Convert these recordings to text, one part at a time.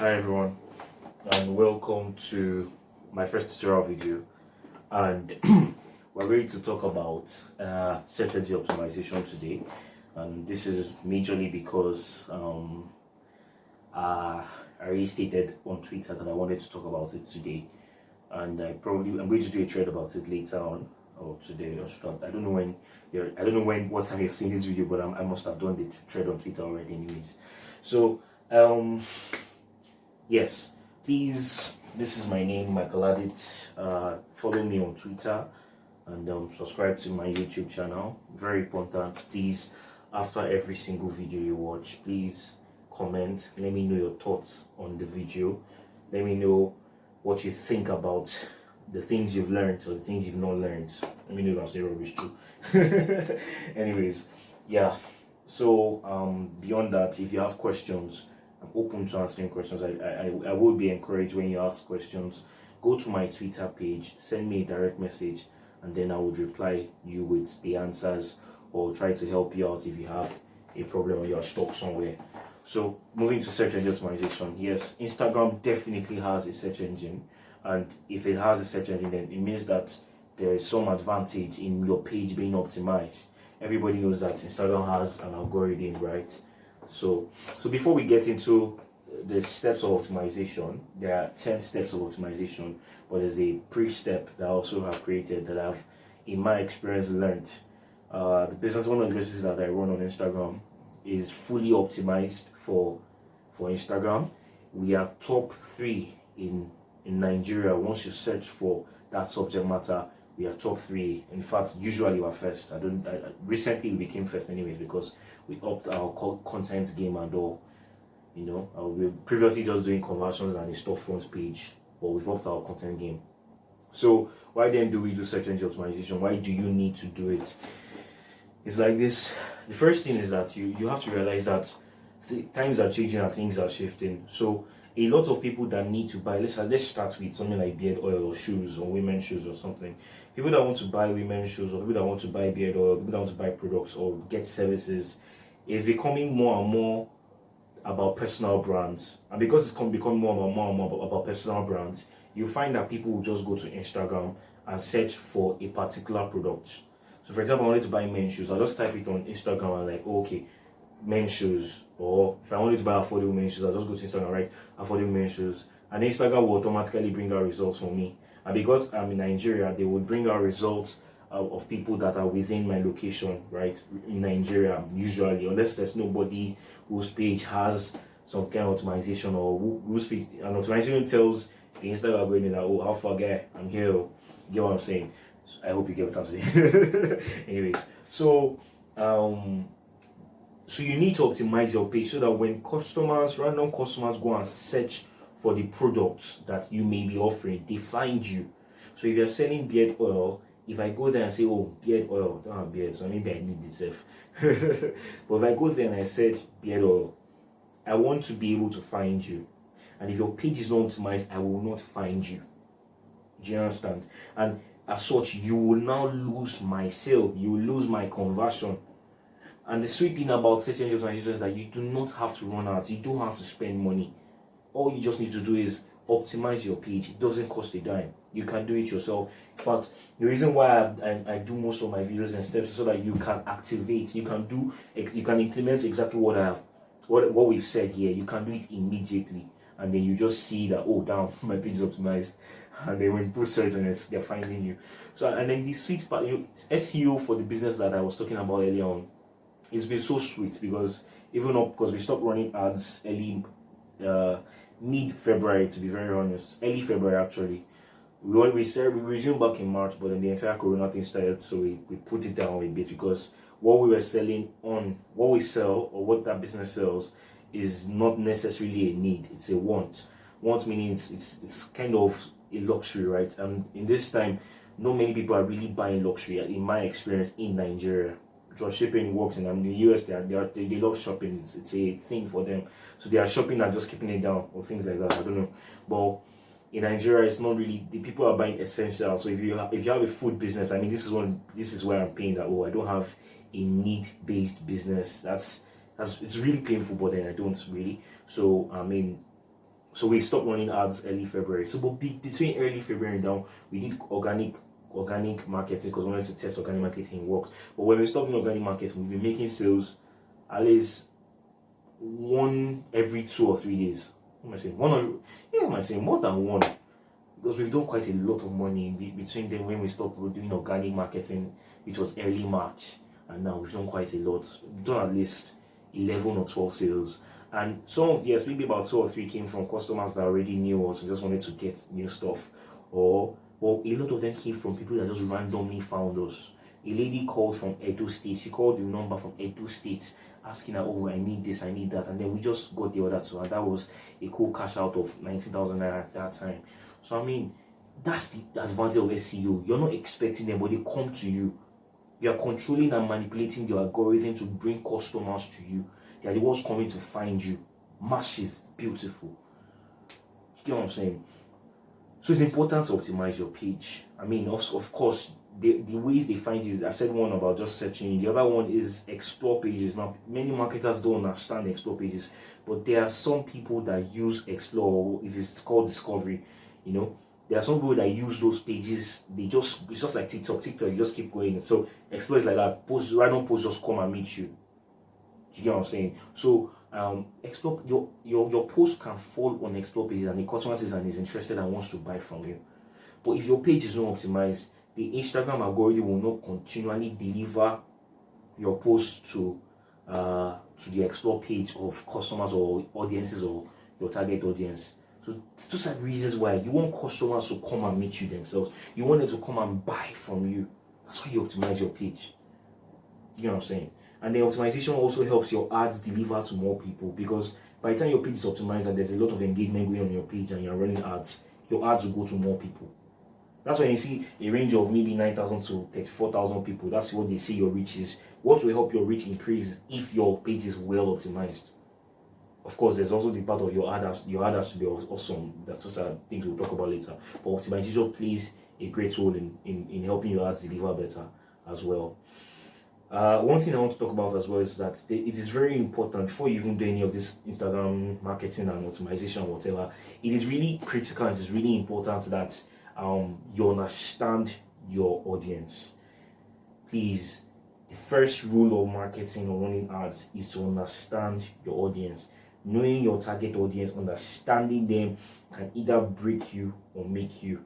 Hi everyone, and welcome to my first tutorial video. And we're going to talk about search engine optimization today. And this is majorly because I already stated on Twitter that I wanted to talk about it today, and I'm going to do a thread about it later on, or today, or I don't know what time you're seeing this video, but I must have done the thread on Twitter already anyways. So yes, please, this is my name, 𝗕𝗨𝗦𝗜𝗡𝗧𝗜𝗓. Follow me on Twitter and subscribe to my YouTube channel. Very important. Please, after every single video you watch, please comment. Let me know your thoughts on the video. Let me know what you think about the things you've learned or the things you've not learned. Let me know if I'm saying rubbish too. Anyways, yeah. So beyond that, if you have questions, I'm open to answering questions. I would be encouraged when you ask questions. Go to my Twitter page, send me a direct message, and then I would reply you with the answers or try to help you out if you have a problem or you're stuck somewhere. So moving to search engine optimization, yes, Instagram definitely has a search engine, and if it has a search engine, then it means that there is some advantage in your page being optimized. Everybody knows that Instagram has an algorithm, right? So before we get into the steps of optimization, there are 10 steps of optimization, but there's a pre-step that I also have created that I've, in my experience, learned. One of the businesses that I run on Instagram is fully optimized for Instagram. We are top 3 in Nigeria. Once you search for that subject matter, we are top 3. In fact, usually we're first. Recently we became first anyways because we upped our content game and all. You know, we were previously just doing conversions and a storefront page, but we've upped our content game. So why then do we do search engine optimization? Why do you need to do it? It's like this. The first thing is that you have to realize that times are changing and things are shifting. So a lot of people that need to buy, let's start with something like beard oil or shoes or women's shoes or something. People that want to buy women's shoes or people that want to buy beard oil, people that want to buy products or get services, is becoming more and more about personal brands. And because it's becoming more and more about personal brands, you find that people will just go to Instagram and search for a particular product. So for example, I wanted to buy men's shoes. I'll just type it on Instagram and like, oh, okay, men's shoes. Or if I wanted to buy affordable men's shoes, I'll just go to Instagram and write affordable men's shoes. And Instagram will automatically bring out results for me. And because I'm in Nigeria, they will bring out results of people that are within my location, right? In Nigeria, usually, unless there's nobody whose page has some kind of optimization or whose page, an optimization tells the Instagram algorithm that, oh, how far guy, I'm here. You get what I'm saying? I hope you get what I'm saying. Anyways, so you need to optimize your page so that when random customers go and search for the products that you may be offering, they find you. So if you're selling beard oil, if I go there and say, oh, beard oil, I don't have beard, so maybe I need this stuff. But if I go there and I search beard oil, I want to be able to find you. And if your page is not optimized, I will not find you. Do you understand? And as such, you will now lose my sale, you will lose my conversion. And the sweet thing about search engine optimization is that you do not have to run ads, you don't have to spend money. All you just need to do is optimize your page. It doesn't cost a dime. You can do it yourself. In fact, the reason why I do most of my videos and steps is so that you can activate, you can implement exactly what we've said here. You can do it immediately, and then you just see that, oh, damn, my page is optimized. And then when people search on it, they're finding you. So, and then the sweet part, SEO for the business that I was talking about earlier on, it's been so sweet because because we stopped running ads early, mid-February, to be very honest, early February actually. We resumed back in March, but then the entire Corona thing started, so we put it down a bit because what we sell or what that business sells is not necessarily a need, it's a want. Want meaning it's kind of a luxury, right? And in this time, not many people are really buying luxury, in my experience, in Nigeria. Shipping works in the US, they love shopping. It's a thing for them. So they are shopping and just keeping it down or things like that. I don't know. But in Nigeria, it's not really, the people are buying essentials. So if you have a food business, I mean, this is where I'm paying that. Oh, I don't have a need-based business. It's really painful, but then I don't really. So I mean, So we stopped running ads early February. So but between early February and now, we did organic marketing because we wanted to test organic marketing worked. But when we stopped doing organic marketing, we've been making sales at least one every 2 or 3 days. What am I saying? Am I saying more than one? Because we've done quite a lot of money between then when we stopped doing organic marketing, which was early March, and now we've done quite a lot. We've done at least 11 or 12 sales. And some of yes, maybe about 2 or 3 came from customers that already knew us and just wanted to get new stuff. Or a lot of them came from people that just randomly found us. A lady called from Edo State. She called the number from Edo State asking her, oh, I need this, I need that. And then we just got the order to her. That was a cool cash out of 19,000 naira at that time. So, I mean, that's the advantage of SEO. You're not expecting them, but they come to you. You are controlling and manipulating the algorithm to bring customers to you. They are the ones coming to find you. Massive, beautiful. You get what I'm saying? So it's important to optimize your page. I mean, of course, the ways they find you, I've said one about just searching. The other one is explore pages. Now, many marketers don't understand explore pages, but there are some people that use explore, if it's called discovery, you know. There are some people that use those pages. It's just like TikTok. You just keep going. So explore is like that. Random posts just come and meet you. Do you get what I'm saying? So explore your post can fall on explore pages, and the customer says and is interested and wants to buy from you. But if your page is not optimized, the Instagram algorithm will not continually deliver your post to the explore page of customers or audiences or your target audience. So those are reasons why you want customers to come and meet you themselves. You want them to come and buy from you. That's why you optimize your page. You know what I'm saying? And the optimization also helps your ads deliver to more people, because by the time your page is optimized and there's a lot of engagement going on your page and you're running ads, your ads will go to more people. That's when you see a range of maybe 9,000 to 34,000 people. That's what they say your reach is. What will help your reach increase if your page is well optimized? Of course, there's also the part of your ad has to be awesome. That's just things we'll talk about later. But optimization plays a great role in helping your ads deliver better as well. One thing I want to talk about as well is that it is very important before you even do any of this Instagram marketing and optimization or whatever. It is really critical and it is really important that you understand your audience. Please, the first rule of marketing or running ads is to understand your audience. Knowing your target audience, understanding them can either break you or make you.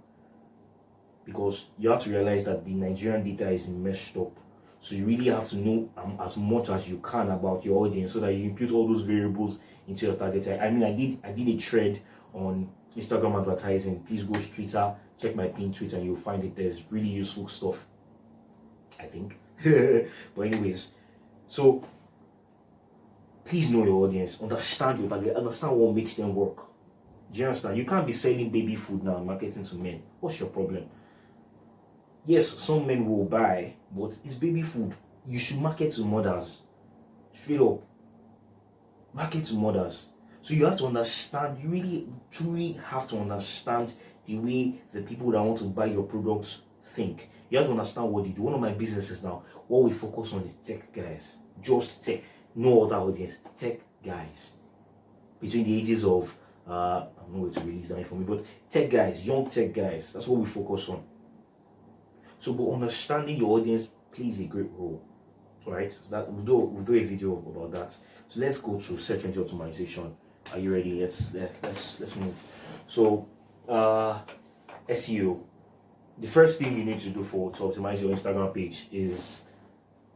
Because you have to realize that the Nigerian data is messed up. So you really have to know as much as you can about your audience so that you input all those variables into your target. I mean, I did a thread on Instagram advertising. Please go to Twitter, check my pinned tweet, and you'll find it. There's really useful stuff, I think. But anyways, so please know your audience, understand your target, understand what makes them work. Do you understand? You can't be selling baby food now and marketing to men. What's your problem? Yes, some men will buy, but it's baby food. You should market to mothers. Straight up. Market to mothers. So you have to understand, you really truly have to understand the way the people that want to buy your products think. You have to understand what they do. One of my businesses now, what we focus on is tech guys. Just tech. No other audience. Tech guys. Between the ages of, I'm not going to release that info, but tech guys, young tech guys. That's what we focus on. So, but understanding your audience plays a great role, right? So that we'll do a video about that. So let's go to search engine optimization. Are you ready? Let's move. So, SEO. The first thing you need to do to optimize your Instagram page is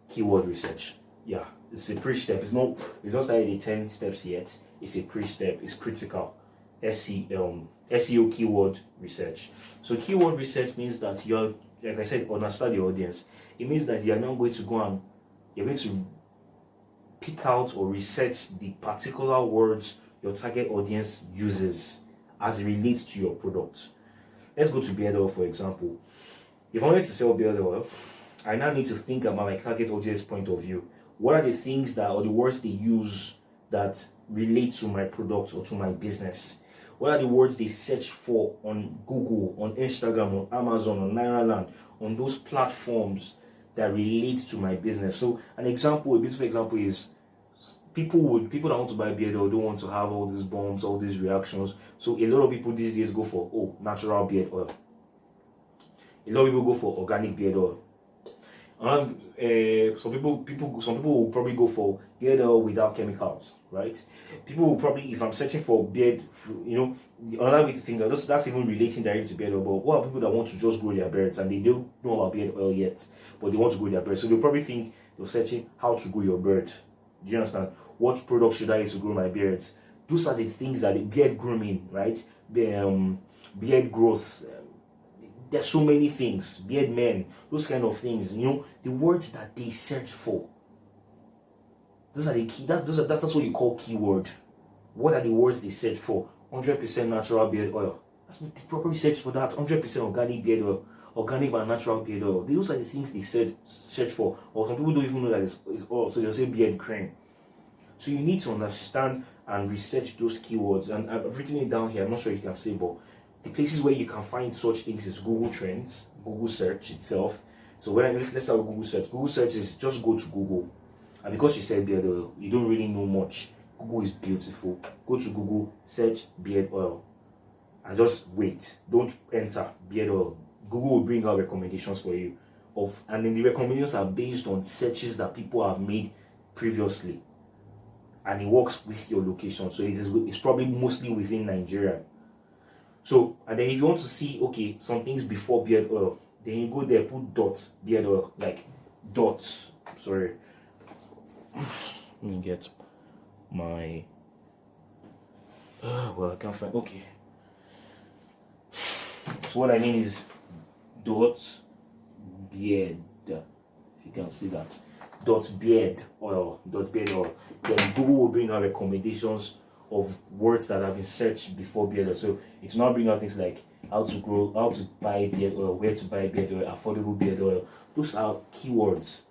keyword research. Yeah, it's a pre-step. It's not started the 10 steps yet. It's a pre-step. It's critical. SEO keyword research. So keyword research means that you're, like I said, understand your audience. It means that you're not going to go and you're going to pick out or research the particular words your target audience uses as it relates to your product. Let's go to beard oil, for example. If I wanted to sell beard oil, I now need to think about my target audience point of view. What are the things that, or the words they use that relate to my product or to my business? What are the words they search for on Google, on Instagram, on Amazon, on Nairaland, on those platforms that relate to my business? So a beautiful example is people that want to buy beard oil don't want to have all these bumps, all these reactions. So a lot of people these days go for natural beard oil. A lot of people go for organic beard oil. Some people will probably go for beard oil without chemicals, right? People will probably, if I'm searching for beard, another way to think of that's even relating directly to beard oil. But what are people that want to just grow their beards and they don't know about beard oil yet, but they want to grow their beard? So they'll probably think they're searching how to grow your beard. Do you understand? What products should I use to grow my beards? Those are the things that the beard grooming, right? Beard growth. There's so many things, beard men, those kind of things, the words that they search for. Those are the key, that's what you call keyword. What are the words they search for? 100% natural beard oil. That's what they probably search for, that 100% organic beard oil, organic and natural beard oil. Those are the things they search for. Or some people don't even know that it's oil, so they'll say beard cream. So you need to understand and research those keywords. And I've written it down here. I'm not sure you can see, but the places where you can find such things is Google Trends, Google Search itself. So let's start with Google Search. Google Search is just go to Google, and because you said beard oil, you don't really know much. Google is beautiful. Go to Google, search beard oil, and just wait. Don't enter beard oil. Google will bring out recommendations for you, and then the recommendations are based on searches that people have made previously, and it works with your location. So it's probably mostly within Nigeria. So, and then if you want to see, okay, some things before beard oil, then you go there, put dot beard oil, like dots. Sorry. Let me get my, well, I can't find, okay. So what I mean is dot beard, if you can see that, dot beard oil. Then Google will bring out recommendations of words that have been searched before beard oil. So it's not bringing out things like how to buy beard oil, where to buy beard oil, affordable beard oil. Those are keywords.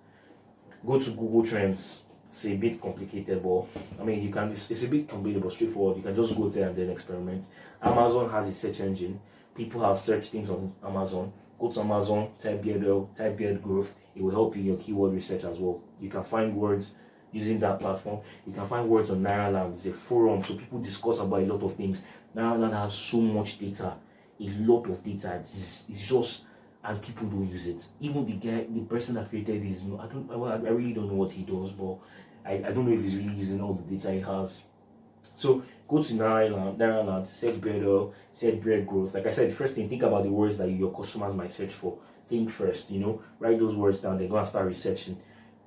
Go to Google Trends. It's a bit complicated, but I mean it's a bit complicated but straightforward. You can just go there and then experiment. Amazon has a search engine. People have searched things on Amazon. Go to Amazon, type beard oil, type beard growth. It will help you in your keyword research as well. You can find words using that platform. You can find words on 𝗕𝗏𝗧𝗔𝗚𝗥𝗓𝗧𝗏, so forum, so people discuss about a lot of things. 𝗕𝗏𝗧𝗔𝗚𝗥𝗓𝗧𝗏 has so much data, a lot of data. It's just, and people don't use it. Even the person that created this, I really don't know what he does, but I don't know if he's really using all the data he has. So go to 𝗕𝗏𝗧𝗔𝗚𝗥𝗓𝗧𝗏, search beard oil, search beard growth. Like I said, first thing, think about the words that your customers might search for. Think first, write those words down. They're gonna start researching.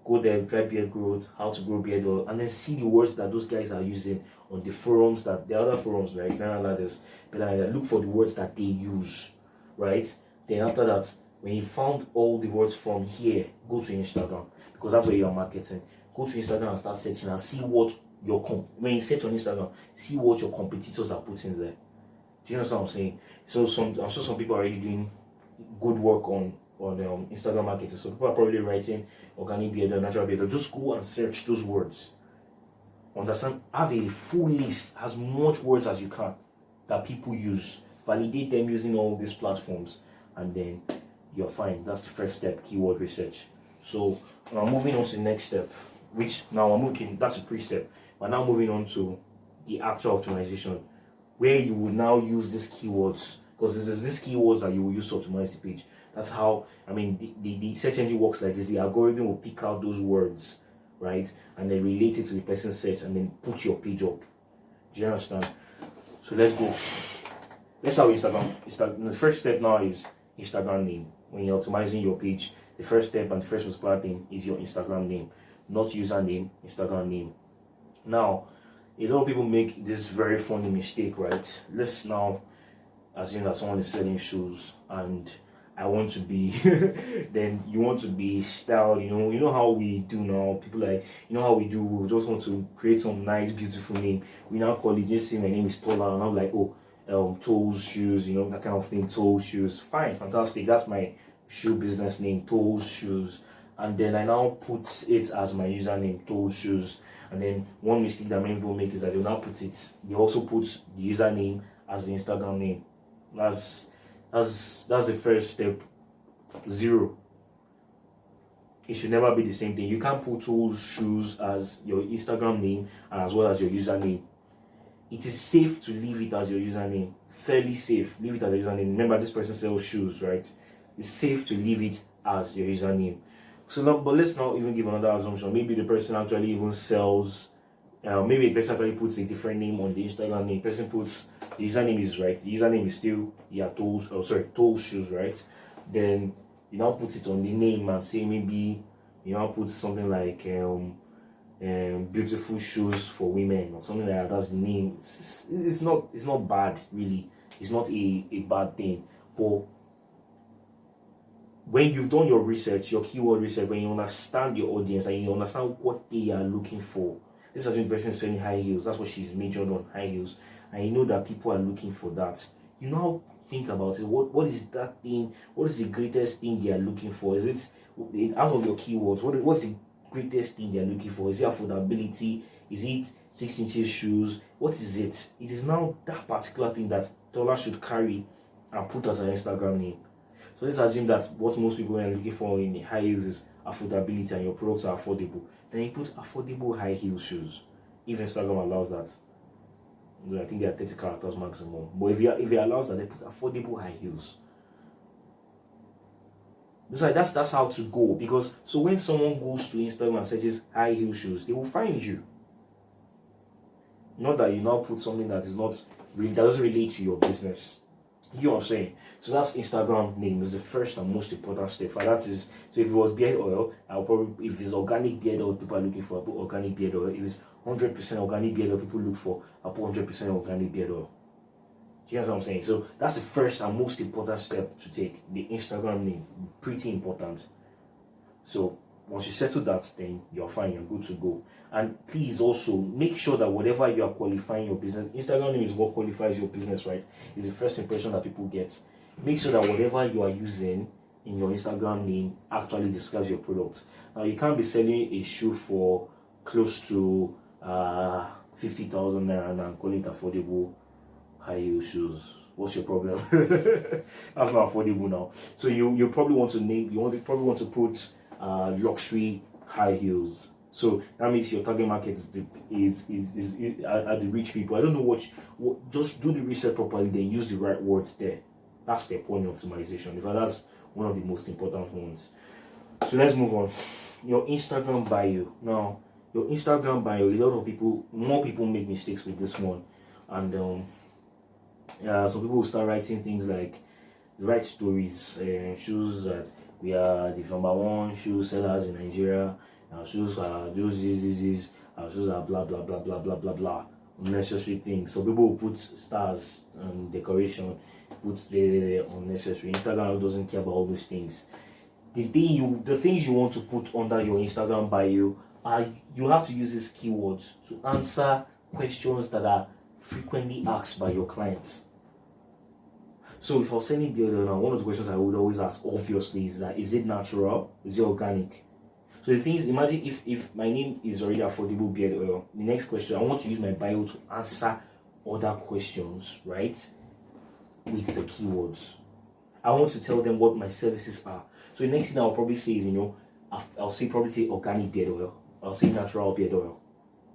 Go there, type beard growth, how to grow beard oil, and then see the words that those guys are using on the forums, the other forums, like 𝗕𝗏𝗧𝗔𝗚𝗥𝗓𝗧𝗏, look for the words that they use, right? Then after that, when you found all the words from here, go to Instagram, because that's where you're marketing. Go to Instagram and start searching and see what when you search on Instagram, see what your competitors are putting there. Do you understand what I'm saying? So I'm sure some people are already doing good work on Instagram marketing. So people are probably writing organic beard oil, natural beard oil. Just go and search those words. Understand? Have a full list, as much words as you can that people use. Validate them using all these platforms, and then you're fine. That's the first step, keyword research. So now moving on to the next step, which now that's a pre-step. We're now moving on to the actual optimization, where you will now use these keywords, because there's these keywords that you will use to optimize the page. That's how, the search engine works like this. The algorithm will pick out those words, right, and then relate it to the person's search, and then put your page up. Do you understand? So let's go. Let's start with Instagram. The first step now is Instagram name. When you're optimizing your page, the first step and the first most important thing is your Instagram name, not username, Instagram name. Now, a lot of people make this very funny mistake, right? Let's now assume that someone is selling shoes and I want to be then you want to be styled, you know how we do now. People how we do, we just want to create some nice beautiful name. We now call it, just say my name is Tola, and I'm like, Toes Shoes, that kind of thing. Toes Shoes, fine, fantastic. That's my shoe business name, Toes Shoes. And then I now put it as my username, Toes Shoes. And then one mistake that many people make is that they also put the username as the Instagram name. That's the first step. 0. it should never be the same thing. You can't put tools, shoes as your Instagram name and as well as your username. It is safe to leave it as your username. Fairly safe. Leave it as your username. Remember, this person sells shoes, right? It's safe to leave it as your username. So now, but let's not even give another assumption. Maybe the person actually even sells. Maybe the person actually puts a different name on the Instagram name. The person puts the username is right. The username is still tools. Oh, sorry, tools shoes, right? Then you now put it on the name and say maybe you now put something like beautiful shoes for women or something like that. That's the name. It's not bad really. It's not a bad thing. But when you've done your research, your keyword research, when you understand your audience and you understand what they are looking for, this is a person selling high heels. That's what she's majored on, high heels, and you know that people are looking for that. You now think about it. What is that thing? What is the greatest thing they are looking for? Is it out of your keywords? What's the greatest thing they are looking for? Is it affordability? Is it 6 inches shoes? What is it? It is now that particular thing that dollar should carry and put as an Instagram name. So let's assume that what most people are looking for in high heels is affordability and your products are affordable. Then you put affordable high heel shoes. If Instagram allows that. I think they are 30 characters maximum. But if it allows that, they put affordable high heels. That's how to go. Because so when someone goes to Instagram and searches high heel shoes, they will find you. Not that you now put something that doesn't relate to your business. You know what I'm saying? So that's Instagram name is the first and most important step. And that is, so if it was beard oil, I'll probably, if it's organic beard oil people are looking for, I'll put organic beard oil. If it's 100% organic beard oil people look for, I'll put 100% organic beard oil. Do you know what I'm saying? So that's the first and most important step to take. The Instagram name, pretty important. So once you settle that, then you're fine, you're good to go. And please also make sure that whatever you are qualifying your business, Instagram name is what qualifies your business, right? It's the first impression that people get. Make sure that whatever you are using in your Instagram name actually describes your product. Now, you can't be selling a shoe for close to 50,000 naira and calling it affordable high heel shoes. What's your problem? That's not affordable now. So you probably want to probably want to put luxury high heels. So that means your target market is the rich people. I don't know what just do the research properly, then use the right words there. That's step one in optimization. In fact, that's one of the most important ones. So let's move on. Your Instagram bio. Now, your Instagram bio, more people make mistakes with this one. And some people will start writing things like write stories, shoes that we are the #1 shoe sellers in Nigeria. Shoes are shoes are blah blah blah blah blah blah blah. Unnecessary things. So people will put stars and decoration, put the unnecessary. Instagram doesn't care about all those things. The things you want to put under your Instagram bio are, you have to use these keywords to answer questions that are frequently asked by your clients. So if I was selling beard oil now, one of the questions I would always ask, obviously, is that is it natural? Is it organic? So the thing is, imagine if my name is already affordable beard oil, the next question, I want to use my bio to answer other questions, right? With the keywords. I want to tell them what my services are. So the next thing I'll probably say is, I'll probably say organic beard oil. I'll say natural beard oil.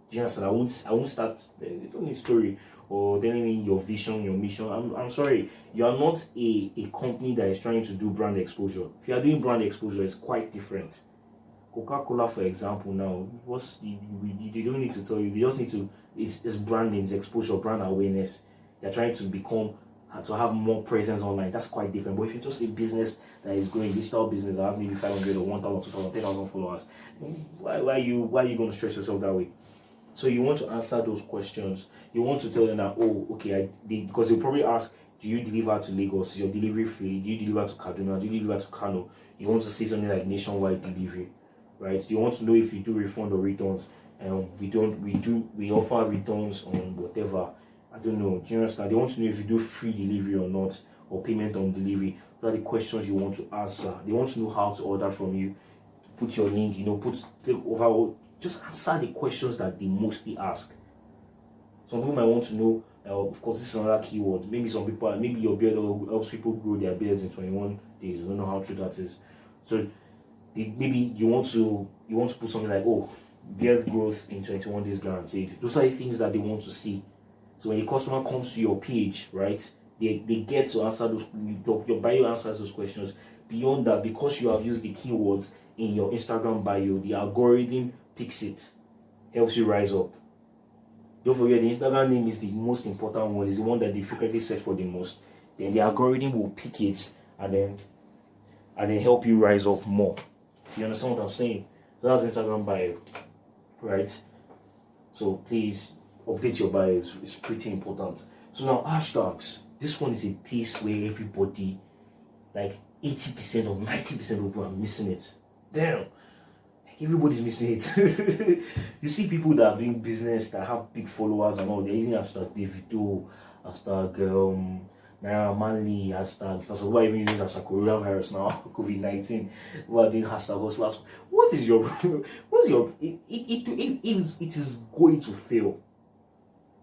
Do you understand? I won't start a story or telling me your vision, your mission. I'm sorry, you are not a company that is trying to do brand exposure. If you are doing brand exposure, it's quite different. Coca-Cola, for example, now, they don't need to tell you. They just need to. It's branding, it's exposure, brand awareness. They're trying to have more presence online. That's quite different. But if you're just a business that is growing, digital business that has maybe 500 or 1,000, 2,000, 10,000 followers, why are you going to stress yourself that way? So you want to answer those questions. You want to tell them that, oh, okay, because they'll probably ask, do you deliver to Lagos? Is your delivery free? Do you deliver to Kaduna? Do you deliver to Kano? You want to say something like nationwide delivery, right? You want to know if you do refund or returns. We offer returns on whatever. I don't know. Do you understand? They want to know if you do free delivery or not, or payment on delivery. Those are the questions you want to answer. They want to know how to order from you. Put your link, click over. Just answer the questions that they mostly ask. Some people might want to know, of course, this is another keyword. Maybe your beard oil helps people grow their beards in 21 days. I don't know how true that is. So maybe you want to put something like, oh, beard growth in 21 days guaranteed. Those are the things that they want to see. So when the customer comes to your page, right, they get to answer those, your bio answers those questions. Beyond that, because you have used the keywords in your Instagram bio, the algorithm picks it, helps you rise up. Don't forget, the Instagram name is the most important one. It's the one that they frequently search for the most. Then the algorithm will pick it and then help you rise up more. You understand what I'm saying? So that's Instagram bio, right? So please update your bio. It's pretty important. So now hashtags. This one is a place where everybody, like 80% or 90% of people are missing it. Damn. Everybody's missing it. You see people that are doing business that have big followers and all, they're using hashtag 𝗕𝗏𝗏, hashtag 𝗕𝗨𝗦𝗜𝗡𝗧𝗜𝗏, hashtag, because why even using hashtag coronavirus now, COVID-19, who are doing hashtag hustlers. What is your it is going to fail.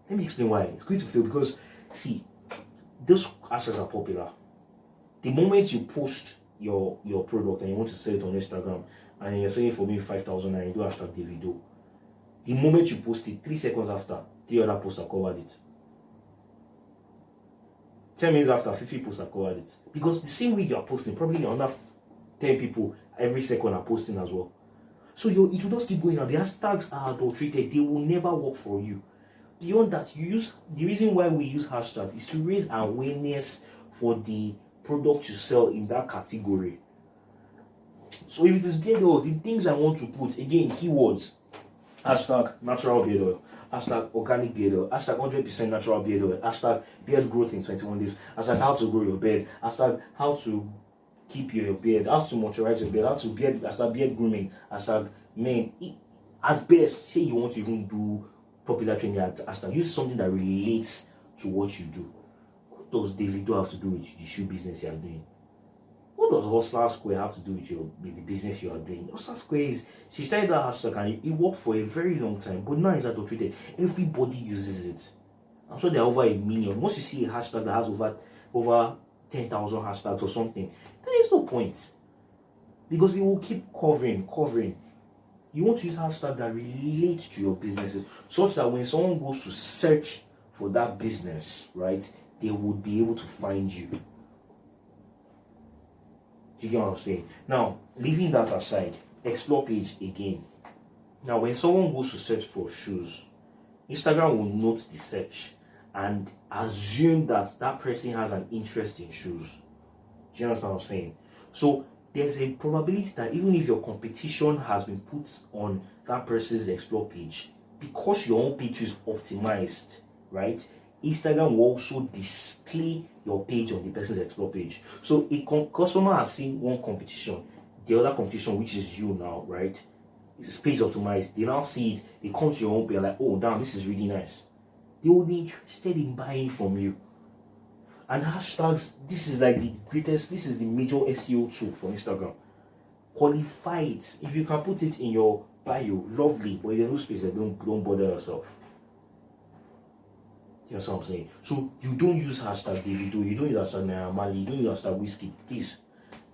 Let me explain why. It's going to fail because, see, those hashtags are popular. The moment you post your product and you want to sell it on Instagram and you're selling for me 5,000 and you do hashtag 𝗕𝗏𝗏, the moment you post it, 3 seconds after, 3 other posts have covered it. 10 minutes after, 50 posts have covered it. Because the same way you are posting, probably another 10 people every second are posting as well. So it will just keep going on. The hashtags are adulterated. They will never work for you. Beyond that, the reason why we use hashtags is to raise awareness for the product you sell in that category. So if it is beard oil, the things I want to put, again, keywords, hashtag natural beard oil, hashtag organic beard oil, hashtag 100% natural beard oil, hashtag beard growth in 21 days, hashtag how to grow your beard, hashtag how to keep your beard, how to moisturize your beard, hashtag beard grooming, hashtag men. At best, say you want to even do popular training hashtag, use something that relates to what you do. What does Davido have to do with the shoe business you are doing? What does Hustler Square have to do with the business you are doing? Hustler Square she started that hashtag and it worked for a very long time, but now it's adulterated. Everybody uses it. I'm sure there are over 1 million. Once you see a hashtag that has over 10,000 hashtags or something, there is no point. Because it will keep covering. You want to use hashtags that relate to your businesses, such that when someone goes to search for that business, right, they would be able to find you. Do you get what I'm saying? Now, leaving that aside, explore page again. Now, when someone goes to search for shoes, Instagram will note the search and assume that that person has an interest in shoes. Do you understand what I'm saying? So there's a probability that even if your competition has been put on that person's explore page, because your own page is optimized, right, Instagram will also display your page on the person's explore page. So a customer has seen one competition, the other competition, which is you now, right, is page optimized. They now see it, they come to your own page like, oh damn, this is really nice. They will be interested in buying from you. And hashtags, this is like the greatest, this is the major SEO tool for Instagram. Qualify it. If you can put it in your bio, lovely, but in the no space, don't bother yourself. You know what I'm saying? So you don't use hashtag 𝗕𝗏𝗏, you don't use hashtag 𝗕𝗨𝗦𝗜𝗡𝗧𝗜𝗏, you don't use hashtag whiskey. Please.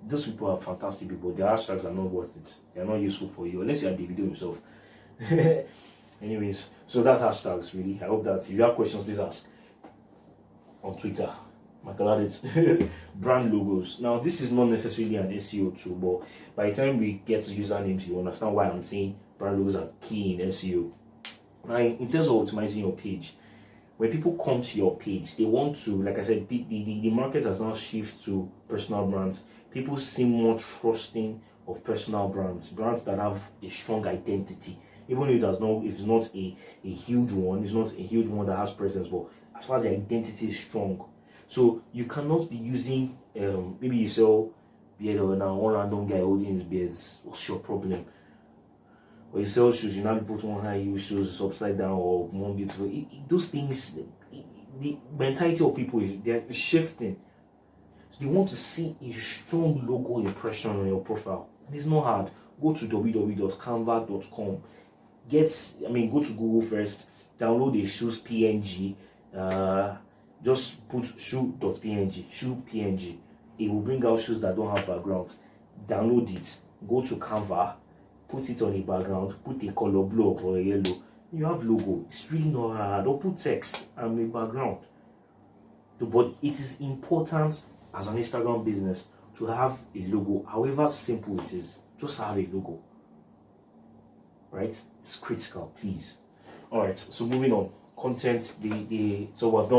Those people are fantastic people. Their hashtags are not worth it. They are not useful for you unless you are 𝗕𝗏𝗏 himself. Anyways, so that's hashtags really. I hope that if you have questions, please ask on Twitter. 𝗕𝗨𝗦𝗬𝗏. Brand logos. Now this is not necessarily an SEO tool, but by the time we get to usernames, you understand why I'm saying brand logos are key in SEO. Now in terms of optimizing your page, when people come to your page, they want to, like I said, the market has now shifted to personal brands. People seem more trusting of personal brands that have a strong identity. Even if it's not a huge one, it's not a huge one that has presence, but as far as the identity is strong. So you cannot be using, maybe you sell beard or now one random guy holding his beards. What's your problem? Or you sell shoes, you now put one high heel shoes upside down or one beautiful. Those things, the mentality of people they're shifting. So they want to see a strong logo impression on your profile. And it's not hard. Go to www.canva.com. Go to Google first, download a shoes PNG, just put shoe.png, shoe PNG. It will bring out shoes that don't have backgrounds. Download it, go to Canva, put it on a background, put a color blue or a yellow. You have logo. It's really not hard. Don't put text and a background. But it is important as an Instagram business to have a logo. However simple it is, just have a logo. Right? It's critical, please. Alright, so moving on. Content, so we've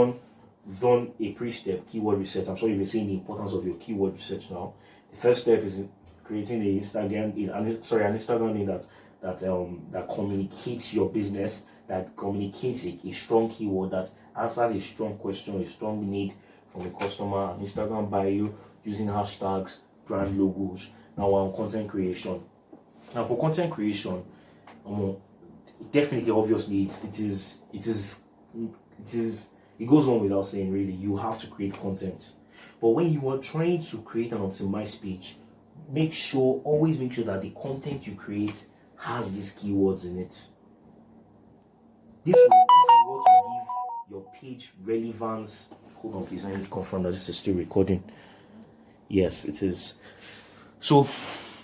done a pre-step keyword research. I'm sure you've seen the importance of your keyword research now. The first step is creating an Instagram name that communicates your business, that communicates a strong keyword, that answers a strong question, a strong need from a customer, an Instagram bio, using hashtags, brand logos. Now on content creation. Now for content creation, definitely, obviously, it goes on without saying, really, you have to create content. But when you are trying to create an optimized page, always make sure that the content you create has these keywords in it. This is what will give your page relevance. Hold on, please. I need to confirm that this is still recording. Yes, it is. So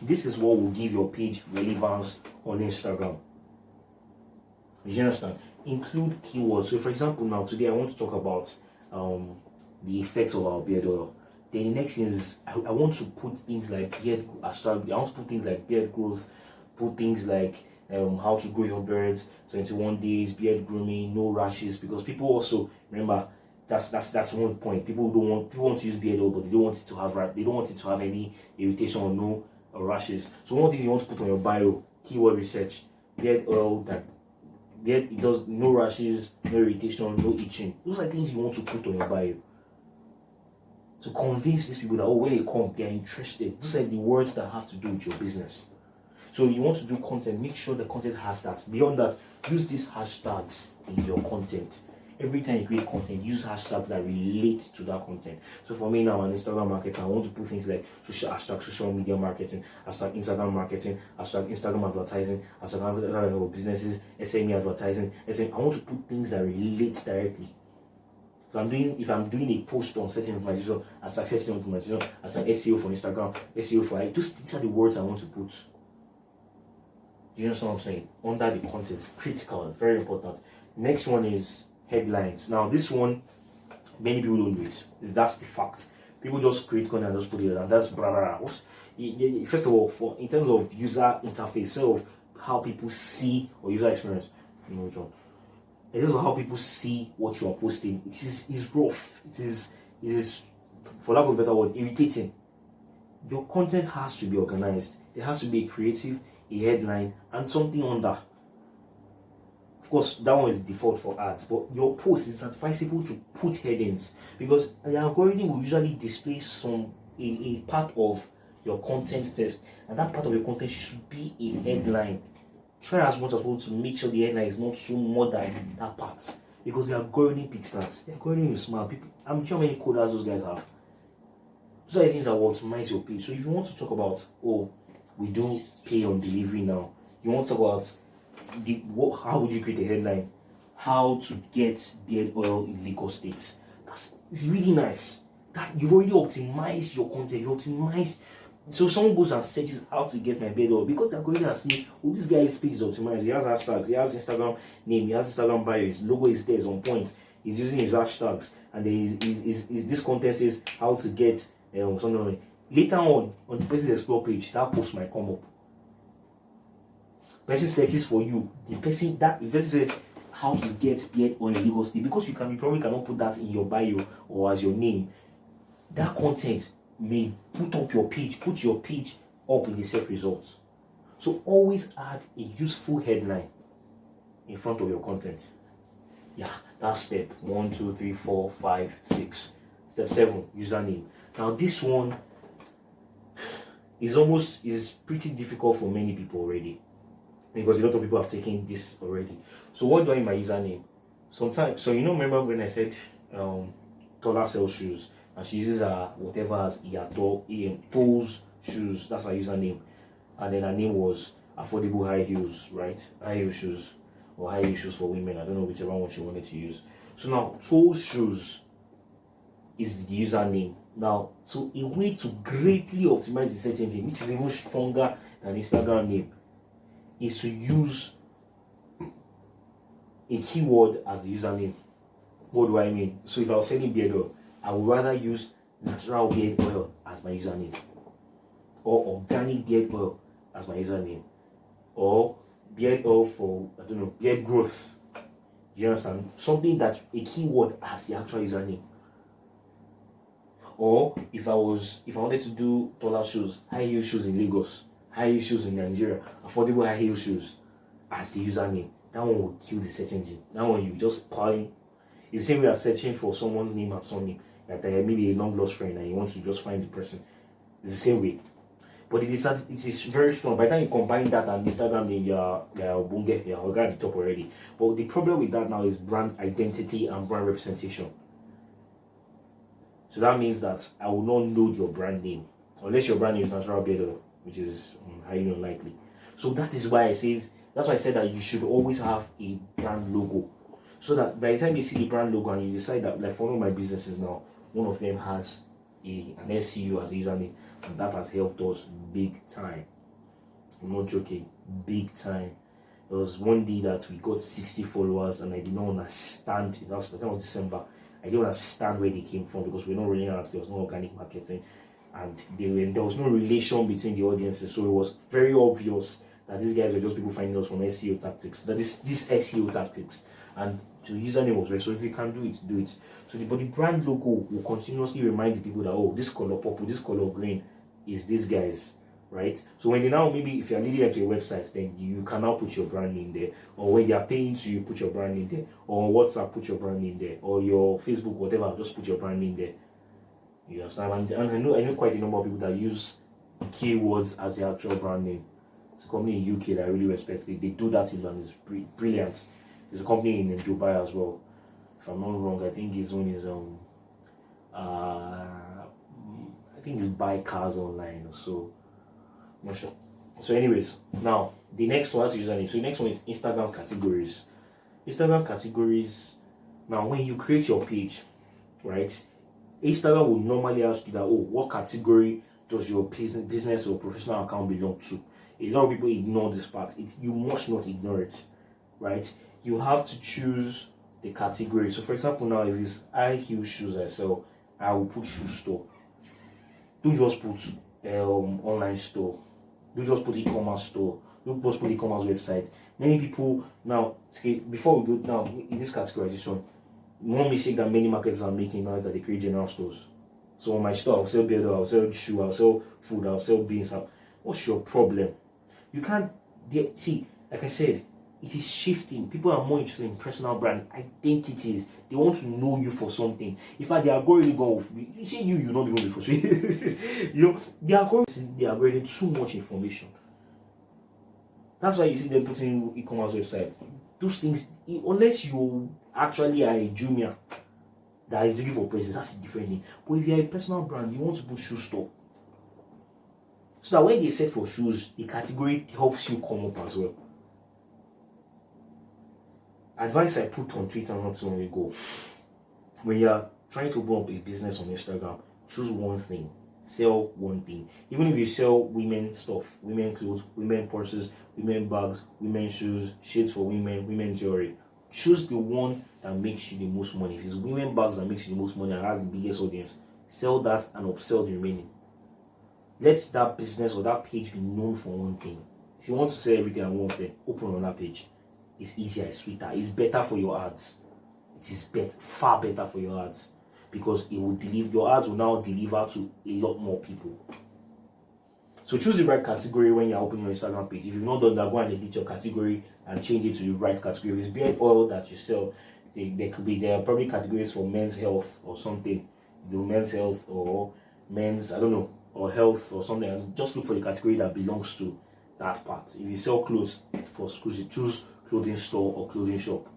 this is what will give your page relevance on Instagram. You understand? Include keywords. So for example, now today I want to talk about the effects of our beard oil. Then the next thing is I want to put things like beard growth, put things like how to grow your beards, 21 days, beard grooming, no rashes, because people also remember that's one point. People want to use beard oil, but they don't want it to have any irritation or no rashes. So one thing you want to put on your bio, keyword research, beard oil it does no rashes, no irritation, no itching. Those are things you want to put on your bio to convince these people that when they come, they are interested. Those are the words that have to do with your business. So you want to do content, make sure the content has that. Beyond that, use these hashtags in your content. Every time you create content, use hashtags that relate to that content. So for me now, an Instagram marketer, I want to put things like social media marketing, hashtag Instagram marketing, hashtag Instagram advertising, hashtag businesses, SME advertising. I want to put things that relate directly. If I'm doing a post on certain information, hashtag certain information, hashtag SEO for Instagram, SEO for these are the words I want to put. Do you understand what I'm saying? Under the content is critical, very important. Next one is headlines. Now this one, many people don't do it. That's the fact. People just create content and just put it, and that's blah blah blah. First of all, in terms of user interface, of how people see, or user experience, in terms of how people see what you are posting, it is rough. It is, for lack of a better word, irritating. Your content has to be organized. There has to be a creative, a headline, and something under. Of course, that one is default for ads, but your post is advisable to put headings, because the algorithm will usually display a part of your content first, and that part of your content should be a headline. Try as much as possible to make sure the headline is not so more than that part, because the algorithm picks that. The algorithm is smart. I'm sure how many coders those guys have. Those are the things that will optimize your page. So if you want to talk about, we do pay on delivery now, you want to talk about how would you create a headline? How to get beard oil in Lagos State. It's really nice. That you've already optimized your content. You optimize. So someone goes and searches how to get my beard oil, because they're going and see, this guy's page is optimized. He has hashtags. He has Instagram name. He has Instagram bio. His logo is there. It's on point. He's using his hashtags, and then this content says how to get something. Later on the person's explore page, that post might come up. Person searches for you. The person says how to get beard on a Lagos State, because you probably cannot put that in your bio or as your name. That content may put your page up in the search results. So always add a useful headline in front of your content. Yeah, that's step 1, 2, 3, 4, 5, 6. Step 7, username. Now this one is pretty difficult for many people already, because a lot of people have taken this already. So what do I mean by username? Sometimes, so remember when I said Tola sells shoes, and she uses her whatever as Toes shoes, that's her username, and then her name was affordable high heels, right? High heel shoes, or high heel shoes for women. I don't know whichever one she wanted to use. So now Toes shoes, is the username. Now, so a way to greatly optimize the search engine, which is even stronger than Instagram name, is to use a keyword as the username. What do I mean? So if I was selling beard oil, I would rather use natural beard oil as my username, or organic beard oil as my username, or beard oil for, I don't know, beard growth. Do you understand? Something that a keyword as the actual username. Or if I wanted to do taller shoes, high heel shoes in Lagos, high heel shoes in Nigeria, affordable high heel shoes as the username, that one will kill the search engine. That one you just pile. It's the same way as searching for someone's name and surname, that maybe a long lost friend and you want to just find the person. It's the same way. But it is very strong. By the time you combine that and Instagram name, you're bunge, you're at the top already. But the problem with that now is brand identity and brand representation. So that means that I will not know your brand name unless your brand name is Natural Beard Oil, which is highly unlikely. So that is why that's why I said that you should always have a brand logo, so that by the time you see the brand logo and you decide that, like for one of my businesses now, one of them has an SEO as a username, and that has helped us big time. I'm not joking, big time. There was one day that we got 60 followers and I did not understand. That was December. I didn't understand where they came from because we're not running ads, there was no organic marketing, and there was no relation between the audiences. So it was very obvious that these guys were just people finding us from SEO tactics. That is this SEO tactics, and the username was right. So if you can do it, do it. So the brand logo will continuously remind the people that, oh, this color purple, this color green is these guys, right? So when they now, maybe if you're leading them to your website, then you can now put your brand name there. Or when they are paying to you, put your brand name there. Or on WhatsApp, put your brand name there. Or your Facebook, whatever, just put your brand name there. You understand? And I know quite a number of people that use keywords as their actual brand name. It's a company in UK that I really respect. They do that in and it's brilliant. There's a company in Dubai as well. If I'm not wrong, I think his own is I think it's buy cars online. So I'm not sure. So anyways, now the next one is username. So the next one is Instagram categories. Instagram categories. Now when you create your page, right, Instagram will normally ask you that, oh, what category does your business or professional account belong to? A lot of people ignore this part. You must not ignore it, right? You have to choose the category. So for example, now if it's high heel shoes I sell, I will put shoe store. Don't just put online store. Don't just put e-commerce store. Don't just put e-commerce website. Many people now, okay, before we go now in this categorization, one mistake that many marketers are making now is that they create general stores. So on my store, I'll sell beard, I'll sell shoe, I'll sell food, I'll sell beans. What's your problem? You can't see, like I said, it is shifting. People are more interested in personal brand identities. They want to know you for something. In fact, the algorithm you see you not even before. You know, the algorithm too much information. That's why you see them putting e-commerce websites. Those things, unless you actually are a Jumia that is looking for prices, that's a different thing. But if you're a personal brand, you want to put shoe store. So that when they search for shoes, the category helps you come up as well. Advice I put on Twitter not too long ago: when you're trying to build up a business on Instagram, choose one thing, sell one thing. Even if you sell women stuff, women clothes, women purses, women bags, women shoes, shades for women, women jewelry, choose the one that makes you the most money. If it's women bags that makes you the most money and has the biggest audience, sell that and upsell the remaining. Let that business or that page be known for one thing. If you want to sell everything at once, then open on that page. It's easier, it's sweeter, it's better for your ads. It is far better for your ads, because it will deliver. Your ads will now deliver to a lot more people. So choose the right category when you're opening your Instagram page. If you've not done that, go and edit your category and change it to the right category. If it's beard oil that you sell, there are probably categories for men's health or something. Men's health or men's, I don't know, or health or something. And just look for the category that belongs to that part. If you sell clothes for schools, you choose clothing store or clothing shop.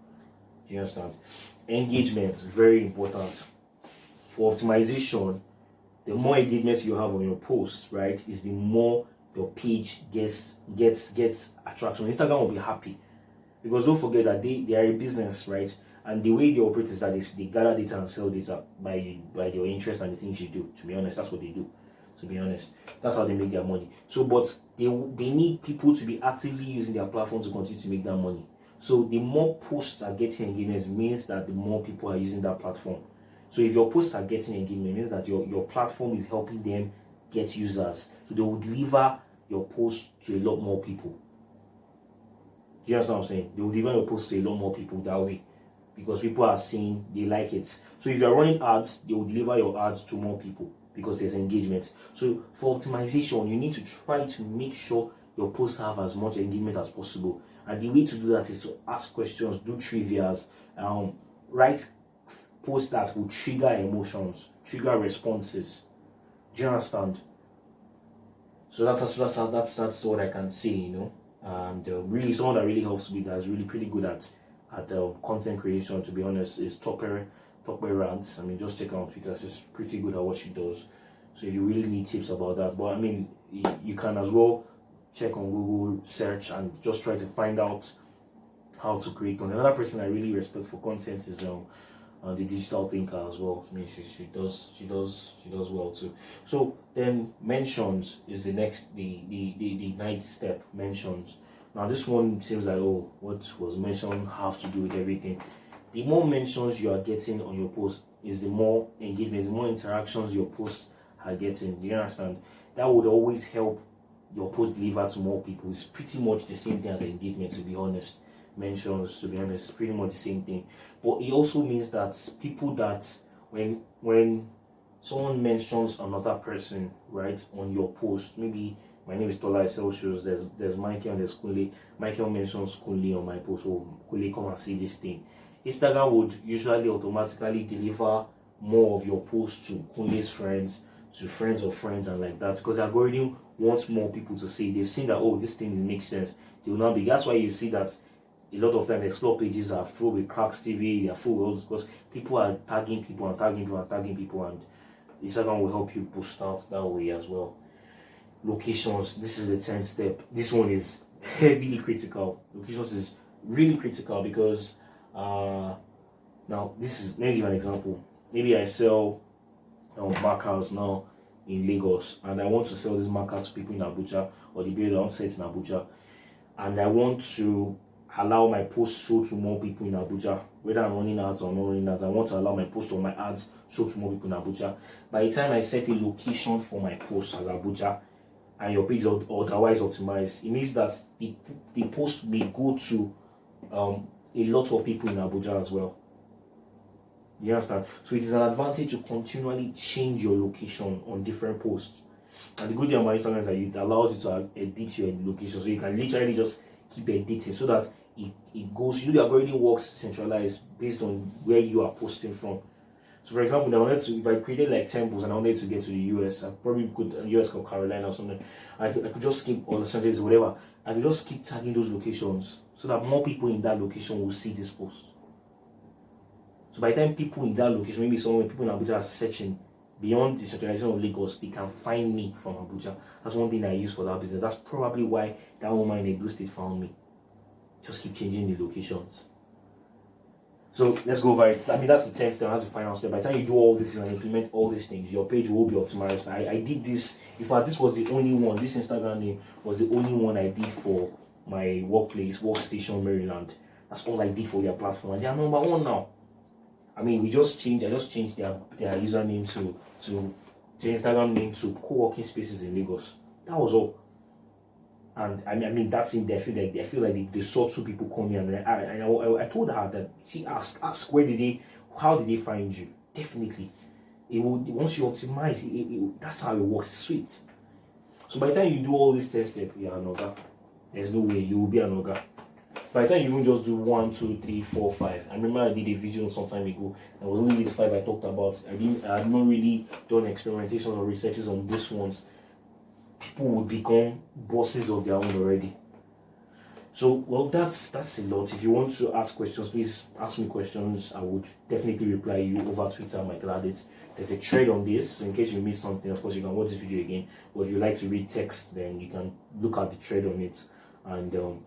Do you understand? Engagement is very important. For optimization, the more engagement you have on your posts, right, is the more your page gets attraction. Instagram will be happy. Because don't forget that they are a business, right? And the way they operate is that they gather data and sell data by your interest and the things you do. To be honest, that's what they do. To be honest, that's how they make their money. So, but they need people to be actively using their platform to continue to make that money. So, the more posts are getting engagement means that the more people are using that platform. So, if your posts are getting engagement, it means that your platform is helping them get users. So, they will deliver your post to a lot more people. Do you understand what I'm saying? They will deliver your post to a lot more people that way, because people are seeing, they like it. So if you're running ads, they will deliver your ads to more people because there's engagement. So for optimization, you need to try to make sure your posts have as much engagement as possible. And the way to do that is to ask questions, do trivias, write posts that will trigger emotions, trigger responses. Do you understand? So that's what I can say, you know. And really, someone that really helps me, that's really pretty good at content creation, to be honest, is 𝗕𝗨𝗦𝗜𝗡𝗦𝗦. I mean, just check her on Twitter. She's pretty good at what she does. So if you really need tips about that, but I mean, you can as well check on Google search and just try to find out how to create content. Another person I really respect for content is the digital thinker as well. I mean, she does well too. So then mentions is the next, the ninth step, mentions. Now this one seems like, oh, what was mentioned have to do with everything. The more mentions you are getting on your post is the more engagement, the more interactions your posts are getting. Do you understand? That would always help your post deliver to more people. It's pretty much the same thing as engagement, to be honest. Mentions, to be honest, pretty much the same thing. But it also means that people that when someone mentions another person, right, on your post, maybe my name is 𝗕𝗨𝗦𝗧𝗜𝗡𝗦𝗦, there's Michael and there's 𝗕𝗨𝗦. Michael mentions 𝗕𝗨𝗦 on my post, so 𝗕𝗨𝗦, come and see this thing. Instagram would usually automatically deliver more of your posts to 𝗕𝗨𝗦's friends, to friends of friends, and like that, because the algorithm wants more people to see. They've seen that, oh, this thing makes sense. They will not be. That's why you see that a lot of time explore pages are full with cracks TV, they are full with all, because people are tagging people and tagging people and tagging people, and Instagram will help you boost out that way as well. Locations, this is the 10th step. This one is heavily critical. Locations is really critical because now this is, let me give an example. Maybe I sell markers now in Lagos, and I want to sell this marker to people in Abuja, or the builder on set in Abuja, and I want to allow my posts show to more people in Abuja. Whether I'm running ads or not running ads, I want to allow my posts or my ads show to more people in Abuja. By the time I set a location for my post as Abuja, and your page is otherwise optimized, it means that the post may go to a lot of people in Abuja as well. You understand? So it is an advantage to continually change your location on different posts. And the good thing about Instagram is that it allows you to edit your location, so you can literally just keep editing so that it goes. You know, the algorithm works centralized based on where you are posting from. So for example, I wanted to, if I created like 10 posts and I wanted to get to the US, I probably could, US or Carolina or something, I could just skip, or Los Angeles, whatever, I could just keep tagging those locations so that more people in that location will see this post. So by the time people in that location, maybe somewhere people in Abuja are searching beyond the centralization of Lagos, they can find me from Abuja. That's one thing I use for that business. That's probably why that woman in Edo State found me. Just keep changing the locations. So let's go over it. I mean, that's the 10th step, that's the final step. By the time you do all this and implement all these things, your page will be optimized. I did this. In fact, this was the only one. This Instagram name was the only one I did for my workplace, Workstation Maryland. That's all I did for their platform, and they are number one now. I mean, I just changed their username to the Instagram name to co-working spaces in Lagos. That was all. And I mean that's in there. I feel like they saw two people come here, and I told her that she ask how did they find you? Definitely, it will, once you optimize that's how it works. It's sweet. So by the time you do all these 10 steps, you're an ogre. There's no way you will be an ogre. By the time you even just do 1, 2, 3, 4, 5. I remember I did a video some time ago. It was only these 5 I talked about. I had not really done experimentations or researches on these ones. People would become bosses of their own already. So, well, that's a lot. If you want to ask questions, please ask me questions. I would definitely reply you over Twitter, 𝗕𝗨𝗦𝗜𝗡𝗦𝗦. There's a thread on this, so in case you missed something, of course, you can watch this video again. Or if you like to read text, then you can look at the thread on it. And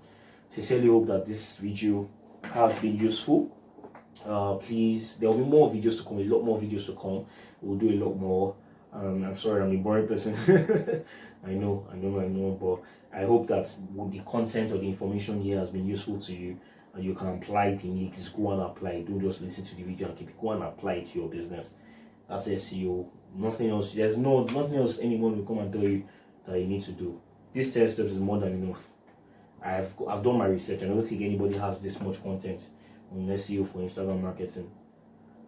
Sincerely hope that this video has been useful. Please, there will be more videos to come, a lot more videos to come. We'll do a lot more. I'm sorry, I'm a boring person. I know, but I hope that the content or the information here has been useful to you, and you can apply it in it. Just go and apply it. Don't just listen to the video and keep it. Go and apply it to your business. That's SEO. Nothing else. There's nothing else anyone will come and tell you that you need to do. These 10 steps is more than enough. I've done my research. I don't think anybody has this much content on SEO for Instagram marketing.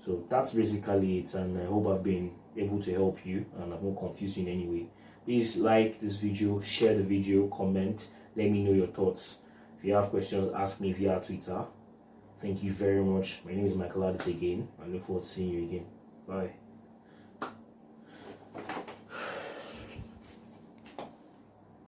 So that's basically it, and I hope I've been able to help you and I've not confused you in any way. Please like this video, share the video, comment, let me know your thoughts. If you have questions, ask me via Twitter. Thank you very much. My name is 𝗕𝗏𝗦𝗜𝗡𝗧𝗜𝗏 again. I look forward to seeing you again. Bye.